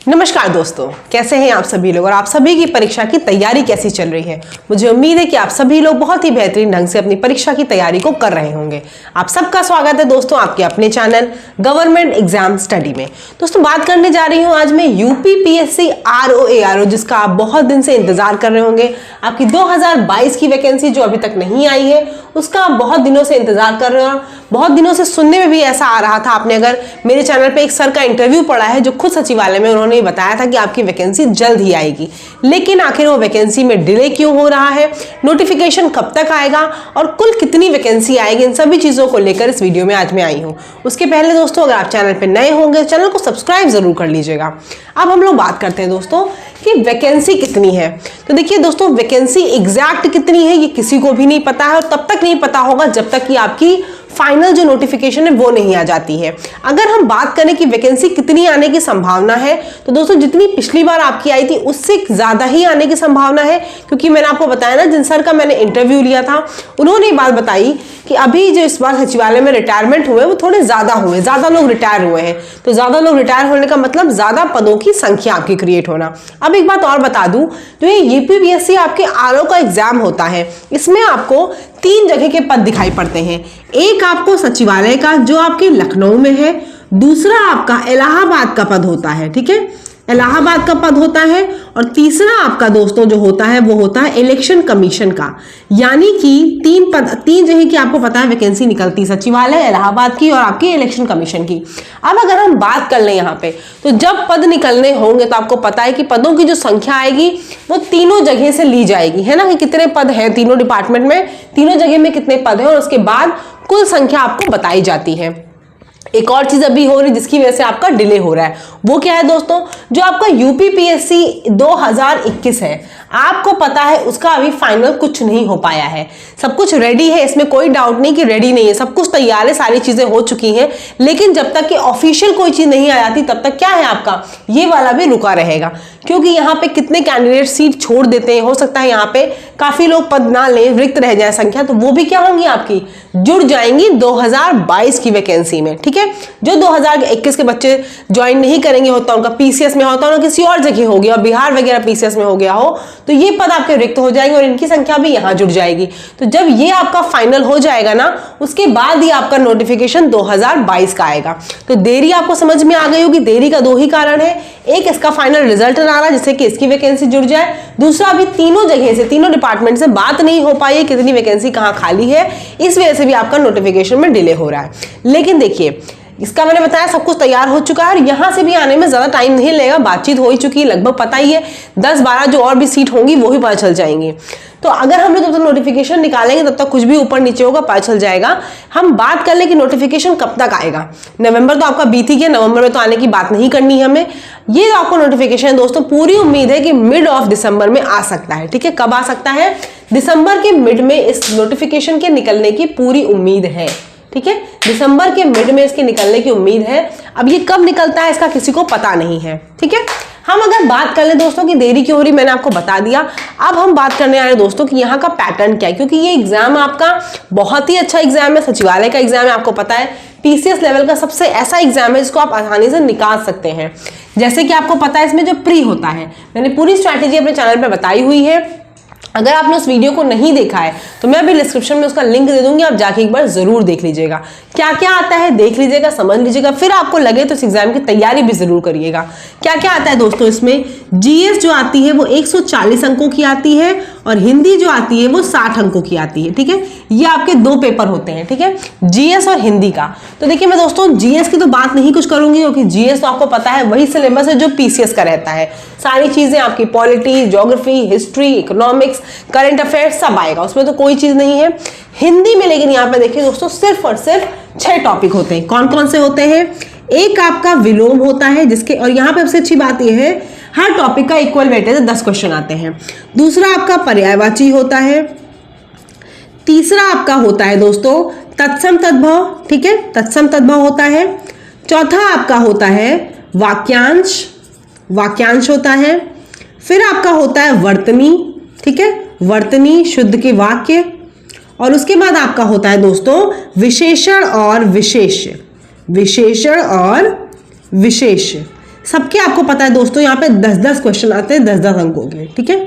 नमस्कार दोस्तों, कैसे हैं आप सभी लोग और आप सभी की परीक्षा की तैयारी कैसी चल रही है। मुझे उम्मीद है कि आप सभी लोग बहुत ही बेहतरीन ढंग से अपनी परीक्षा की तैयारी को कर रहे होंगे। आप सबका स्वागत है दोस्तों आपके अपने चैनल गवर्नमेंट एग्जाम स्टडी में। दोस्तों बात करने जा रही हूं आज मैं यूपीपीएससी आरओएआरओ, जिसका आप बहुत दिन से इंतजार कर रहे होंगे। आपकी 2022 की वैकेंसी जो अभी तक नहीं आई है उसका आप बहुत दिनों से इंतजार कर रहे हो। बहुत दिनों से सुनने में भी ऐसा आ रहा था, आपने अगर मेरे चैनल पे एक सर का इंटरव्यू पढ़ा है जो खुद सचिवालय में उन्होंने बताया था कि आपकी वैकेंसी जल्द ही आएगी, लेकिन आखिर वो वैकेंसी में डिले क्यों हो रहा है, नोटिफिकेशन कब तक आएगा और कुल कितनी वैकेंसी आएगी, इन सभी चीजों को लेकर इस वीडियो में आज मैं आई हूं। उसके पहले दोस्तों अगर आप चैनल पर नए होंगे चैनल को सब्सक्राइब जरूर कर लीजिएगा। अब हम लोग बात करते हैं दोस्तों कि वैकेंसी कितनी है। तो देखिए दोस्तों, वैकेंसी एग्जैक्ट कितनी है ये किसी को भी नहीं पता है और तब तक नहीं पता होगा जब तक कि आपकी फाइनल जो नोटिफिकेशन है वो नहीं आ जाती है। अगर हम बात करें कि वैकेंसी कितनी आने की संभावना है तो दोस्तों जितनी पिछली बार आपकी आई थी उससे ज्यादा ही आने की संभावना है, क्योंकि मैंने आपको बताया ना, जिन सर का मैंने इंटरव्यू लिया था उन्होंने बात बताई कि अभी जो इस बार सचिवालय में रिटायरमेंट हुए वो थोड़े ज्यादा हुए, ज्यादा लोग रिटायर हुए हैं। तो ज्यादा लोग रिटायर होने का मतलब ज्यादा पदों की संख्या आपकी क्रिएट होना। अब एक बात और बता दूं, जो ये यूपीपीएससी आपके आरओ का एग्जाम होता है इसमें आपको 3 जगह के पद दिखाई पड़ते हैं। एक आपको सचिवालय का जो आपके लखनऊ में है, दूसरा आपका इलाहाबाद का पद होता है, ठीक है, इलाहाबाद का पद होता है, और तीसरा आपका दोस्तों जो होता है वो होता है इलेक्शन कमीशन का। यानी कि 3 जगह की आपको पता है वैकेंसी निकलती है, सचिवालय, इलाहाबाद की और आपकी इलेक्शन कमीशन की। अब अगर हम बात कर लें यहाँ पे, तो जब पद निकलने होंगे तो आपको पता है कि पदों की जो संख्या आएगी वो तीनों जगह से ली जाएगी, है ना, कि कितने पद हैं तीनों डिपार्टमेंट में, तीनों जगह में कितने पद हैं, और उसके बाद कुल संख्या आपको बताई जाती है। एक और चीज अभी हो रही जिसकी वजह से आपका डिले हो रहा है, वो क्या है दोस्तों, जो आपका यूपीपीएससी 2021 है, आपको पता है उसका अभी फाइनल कुछ नहीं हो पाया है। सब कुछ रेडी है, इसमें कोई डाउट नहीं कि रेडी नहीं है, सब कुछ तैयार है, सारी चीजें हो चुकी हैं, लेकिन जब तक कि ऑफिशियल कोई चीज नहीं आ जाती तब तक क्या है आपका ये वाला भी रुका रहेगा, क्योंकि यहाँ पे कितने कैंडिडेट सीट छोड़ देते हैं। हो सकता है यहाँ पे काफी लोग पद ना लें, रिक्त रह जाए संख्या, तो वो भी क्या होंगी आपकी जुड़ जाएंगी 2022 की वैकेंसी में, ठीक है। जो 2021 के बच्चे ज्वाइन नहीं करेंगे, होता उनका पीसीएस में होता है, किसी और जगह हो गया, बिहार वगैरह पीसीएस में हो गया हो, तो ये पद आपके रिक्त हो जाएंगे और इनकी संख्या भी यहां जुड़ जाएगी। तो जब ये आपका फाइनल हो जाएगा ना, उसके बाद ही आपका नोटिफिकेशन 2022 का आएगा। तो देरी आपको समझ में आ गई होगी। देरी का 2 ही कारण है, एक इसका फाइनल रिजल्ट ना आ रहा जिससे कि इसकी वैकेंसी जुड़ जाए, दूसरा अभी तीनों जगह से, तीनों डिपार्टमेंट से बात नहीं हो पाई है कितनी वैकेंसी कहां खाली है, इस वजह से भी आपका नोटिफिकेशन में डिले हो रहा है। लेकिन देखिए, इसका मैंने बताया सब कुछ तैयार हो चुका है और यहां से भी आने में ज्यादा टाइम नहीं लगेगा, बातचीत हो ही चुकी है, लगभग पता ही है 10-12 जो और भी सीट होंगी वो भी पता चल जाएंगी। तो अगर हम लोग जब तक नोटिफिकेशन निकालेंगे तब तक कुछ भी ऊपर नीचे होगा पता चल जाएगा। हम बात कर ले कि नोटिफिकेशन कब तक आएगा। नवंबर तो आपका बीत ही गया, नवंबर में तो आने की बात नहीं करनी है हमें। ये आपको नोटिफिकेशन दोस्तों पूरी उम्मीद है कि मिड ऑफ दिसंबर में आ सकता है, ठीक है। कब आ सकता है? दिसंबर के मिड में इस नोटिफिकेशन के निकलने की पूरी उम्मीद है, ठीक है। दिसंबर के मिड में इसके निकलने की उम्मीद है। अब ये कब निकलता है इसका किसी को पता नहीं है, ठीक है। हम अगर बात कर ले दोस्तों की देरी क्यों हो रही, मैंने आपको बता दिया। अब हम बात करने आ रहे हैं दोस्तों कि यहाँ का पैटर्न क्या है, क्योंकि ये एग्जाम आपका बहुत ही अच्छा एग्जाम है, सचिवालय का एग्जाम है, आपको पता है पीसीएस लेवल का सबसे ऐसा एग्जाम है जिसको आप आसानी से निकाल सकते हैं। जैसे कि आपको पता है इसमें जो प्री होता है, मैंने पूरी स्ट्रैटेजी अपने चैनल पर बताई हुई है। अगर आपने उस वीडियो को नहीं देखा है तो मैं अभी डिस्क्रिप्शन में उसका लिंक दे दूंगी, आप जाके एक बार जरूर देख लीजिएगा। क्या क्या आता है देख लीजिएगा, समझ लीजिएगा, फिर आपको लगे तो इस एग्जाम की तैयारी भी जरूर करिएगा। क्या क्या आता है दोस्तों इसमें, जीएस जो आती है वो 140 अंकों की आती है और हिंदी जो आती है वो 60 अंकों की आती है, ठीक है। ये आपके 2 पेपर होते हैं, ठीक है, जीएस और हिंदी का। तो देखिए मैं दोस्तों जीएस की तो बात नहीं कुछ करूंगी, क्योंकि जीएस तो आपको पता है वही सिलेबस है जो पीसीएस का रहता है। सारी चीजें आपकी polity, geography, history, economics, current affairs सब आएगा, उसमें तो कोई चीज नहीं है। हिंदी में लेकिन यहाँ पे देखिए दोस्तों सिर्फ और सिर्फ 6 टॉपिक होते हैं। कौन कौन से होते हैं? एक आपका विलोम होता है जिसके, और यहाँ पे सबसे अच्छी बात यह है हर टॉपिक का इक्वल वेटेज 10 क्वेश्चन आते हैं। दूसरा आपका पर्यायवाची होता है। तीसरा आपका होता है दोस्तों तत्सम तद्भव, ठीक है, तत्सम तद्भव होता है। चौथा आपका होता है वाक्यांश, वाक्यांश होता है। फिर आपका होता है वर्तनी, ठीक है, वर्तनी, शुद्ध के वाक्य। और उसके बाद आपका होता है दोस्तों विशेषण और विशेष्य, विशेषण और विशेष। सबके आपको पता है दोस्तों, यहाँ पे 10-10 क्वेश्चन आते हैं 10-10 अंकों के, ठीक है।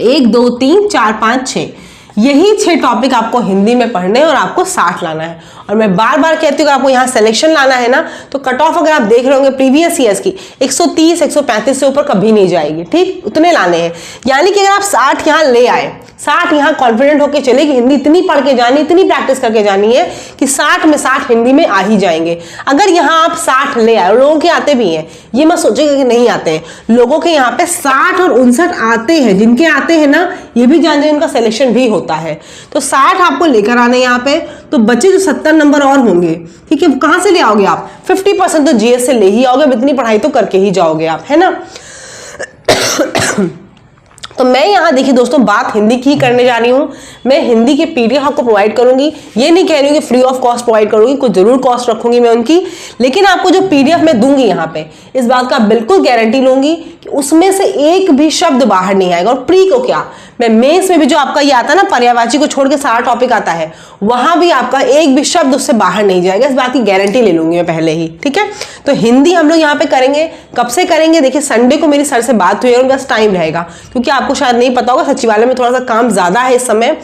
1 2 3 4 5 6 यही 6 टॉपिक आपको हिंदी में पढ़ने हैं और आपको 60 लाना है। और मैं बार बार कहती हूँ आपको यहाँ सिलेक्शन लाना है ना, तो कट ऑफ अगर आप देख रहे होंगे प्रीवियस ईयर्स की 130 135 से ऊपर कभी नहीं जाएगी, ठीक, उतने लाने हैं। यानी कि अगर आप 60 यहाँ ले आए, 60 यहाँ कॉन्फिडेंट होकर चले कि हिंदी इतनी पढ़ के जानी, इतनी प्रैक्टिस करके जानी है कि 60 में 60 हिंदी में आ ही जाएंगे। अगर यहाँ आप 60 ले आए, लोगों के आते भी हैं, ये मत सोचिएगा कि नहीं आते हैं, लोगों के यहाँ पे 60 और 59 आते हैं। जिनके आते हैं ना, ये भी जान जाए उनका सिलेक्शन भी होता है। तो 60 आपको लेकर आने यहाँ पे, तो बच्चे जो 70 नंबर और होंगे, ठीक है, कहाँ से ले आओगे आप? 50% तो जीएस से ले ही आओगे, इतनी पढ़ाई तो करके ही जाओगे आप, है ना। तो मैं यहाँ देखिए दोस्तों बात हिंदी की करने जा रही हूँ। मैं हिंदी के पीडीएफ आपको प्रोवाइड करूंगी, ये नहीं कह रही हूँ कि फ्री ऑफ कॉस्ट प्रोवाइड करूंगी, कुछ जरूर कॉस्ट रखूंगी मैं उनकी, लेकिन आपको जो पीडीएफ मैं दूंगी यहाँ पे, इस बात का बिल्कुल गारंटी लूंगी कि उसमें से एक भी शब्द बाहर नहीं आएगा। और प्री को क्या, मैं मेंस में भी जो आपका ये आता है ना, पर्यायवाची को छोड़ के सारा टॉपिक आता है, वहां भी आपका एक भी शब्द उससे बाहर नहीं जाएगा, इस बात की गारंटी ले लूंगी मैं पहले ही, ठीक है। तो हिंदी हम लोग यहाँ पे करेंगे, कब से करेंगे? देखिए संडे को मेरी सर से बात हुई है, उनके पास टाइम रहेगा, क्योंकि आपको शायद नहीं पता होगा सचिवालय में थोड़ा सा काम ज्यादा है इस समय,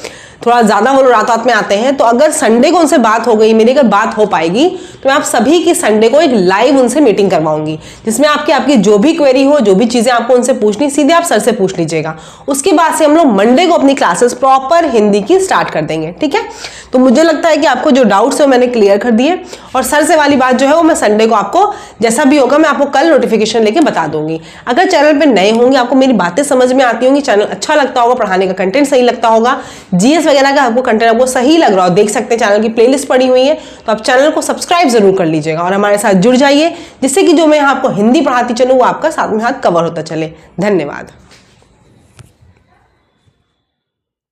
थोड़ा ज्यादा वो लोग रात में आते हैं। तो अगर संडे को उनसे बात हो गई, मेरी अगर बात हो पाएगी, तो मैं आप सभी की संडे को एक लाइव उनसे मीटिंग करवाऊंगी, जिसमें आपकी जो भी क्वेरी हो, जो भी चीजें आपको उनसे पूछनी, सीधे आप सर से पूछ लीजिएगा। उसके बाद से हम लोग मंडे को अपनी क्लासेस प्रॉपर हिंदी की स्टार्ट कर देंगे, ठीक है। तो मुझे लगता है कि आपको जो डाउट्स है मैंने क्लियर कर दिए, और सर से वाली बात जो है वो मैं संडे को आपको जैसा भी होगा मैं आपको कल नोटिफिकेशन लेके बता दूंगी। अगर चैनल पे नए होंगे, आपको मेरी बातें समझ में आती होंगी, चैनल अच्छा लगता होगा, पढ़ाने का कंटेंट सही लगता होगा, जीएस वगैरह का आपको कंटेंट आपको सही लग रहा हो, देख सकते हैं चैनल की प्लेलिस्ट पड़ी हुई है, तो आप चैनल को सब्सक्राइब जरूर कर लीजिएगा और हमारे साथ जुड़ जाइए, जिससे कि जो मैं आपको हिंदी पढ़ाती चलूँ वो आपका साथ में हाथ कवर होता चले। धन्यवाद।